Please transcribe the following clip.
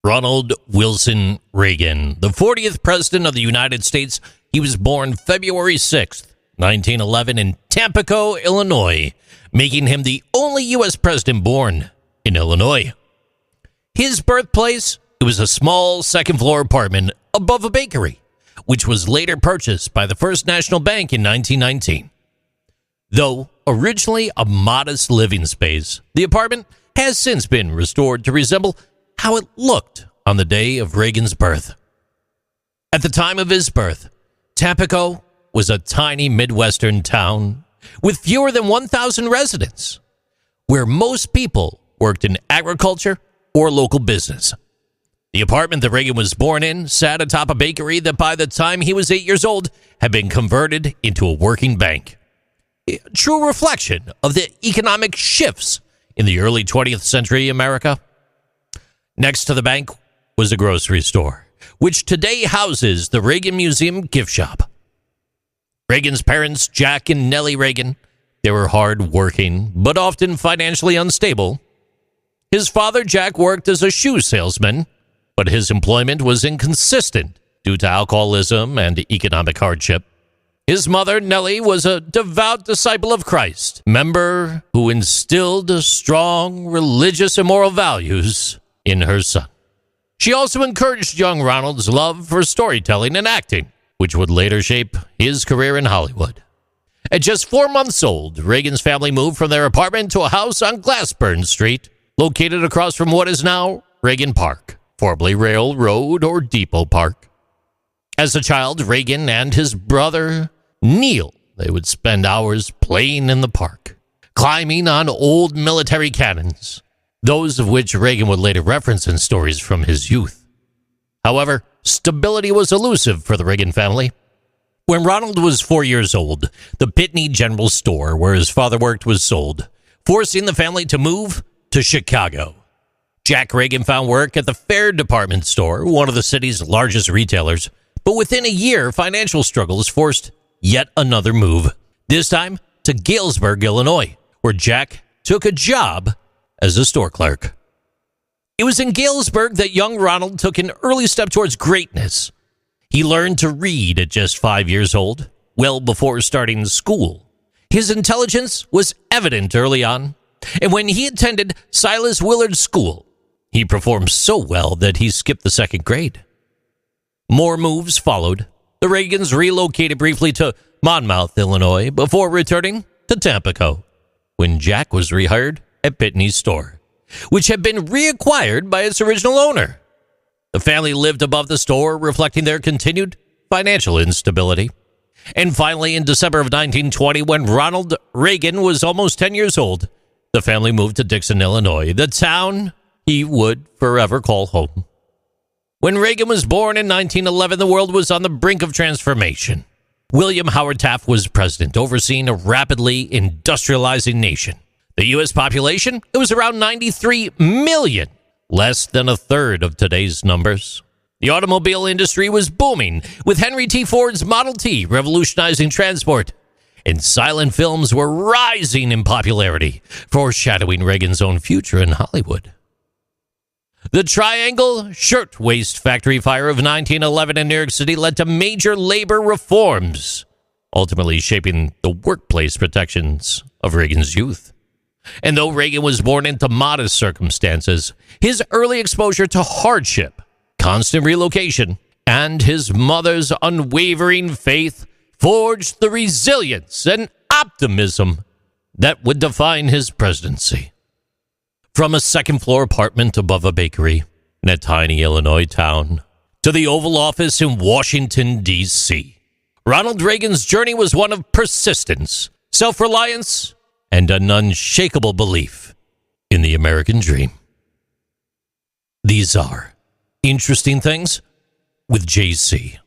Ronald Wilson Reagan, the 40th President of the United States. He was born February 6th, 1911 in Tampico, Illinois, making him the only U.S. president born in Illinois. His birthplace, it was a small second-floor apartment above a bakery, which was later purchased by the First National Bank in 1919. Though originally a modest living space, the apartment has since been restored to resemble how it looked on the day of Reagan's birth. At the time of his birth, Tampico was a tiny Midwestern town with fewer than 1,000 residents, where most people worked in agriculture or local business. The apartment that Reagan was born in sat atop a bakery that by the time he was 8 years old had been converted into a working bank. A true reflection of the economic shifts in the early 20th century America. Next to the bank was a grocery store, which today houses the Reagan Museum gift shop. Reagan's parents, Jack and Nellie Reagan, they were hard-working, but often financially unstable. His father, Jack, worked as a shoe salesman, but his employment was inconsistent due to alcoholism and economic hardship. His mother, Nellie, was a devout disciple of Christ, member who instilled strong religious and moral values in her son. She also encouraged young Ronald's love for storytelling and acting, which would later shape his career in Hollywood. At just 4 months old, Reagan's family moved from their apartment to a house on Glassburn Street, located across from what is now Reagan Park, formerly Railroad or Depot Park. As a child, Reagan and his brother Neil, they would spend hours playing in the park, climbing on old military cannons, those of which Reagan would later reference in stories from his youth. However, stability was elusive for the Reagan family. When Ronald was 4 years old, the Pitney General Store where his father worked was sold, forcing the family to move to Chicago. Jack Reagan found work at the Fair Department Store, one of the city's largest retailers, but within a year, financial struggles forced yet another move, this time to Galesburg, Illinois, where Jack took a job as a store clerk. It was in Galesburg that young Ronald took an early step towards greatness. He learned to read at just 5 years old, well before starting school. His intelligence was evident early on, and when he attended Silas Willard School, he performed so well that he skipped the second grade. More moves followed. The Reagans relocated briefly to Monmouth, Illinois, before returning to Tampico, when Jack was rehired at Pitney's store, which had been reacquired by its original owner. The family lived above the store, reflecting their continued financial instability. And finally, in December of 1920, when Ronald Reagan was almost 10 years old, the family moved to Dixon, Illinois, the town he would forever call home. When Reagan was born in 1911, the world was on the brink of transformation. William Howard Taft was president, overseeing a rapidly industrializing nation. The U.S. population, it was around 93 million, less than a third of today's numbers. The automobile industry was booming, with Henry T. Ford's Model T revolutionizing transport, and silent films were rising in popularity, foreshadowing Reagan's own future in Hollywood. The Triangle Shirtwaist Factory fire of 1911 in New York City led to major labor reforms, ultimately shaping the workplace protections of Reagan's youth. And though Reagan was born into modest circumstances, his early exposure to hardship, constant relocation, and his mother's unwavering faith forged the resilience and optimism that would define his presidency. From a second-floor apartment above a bakery in a tiny Illinois town to the Oval Office in Washington, D.C., Ronald Reagan's journey was one of persistence, self-reliance, and an unshakable belief in the American dream. These are Interesting Things with JC.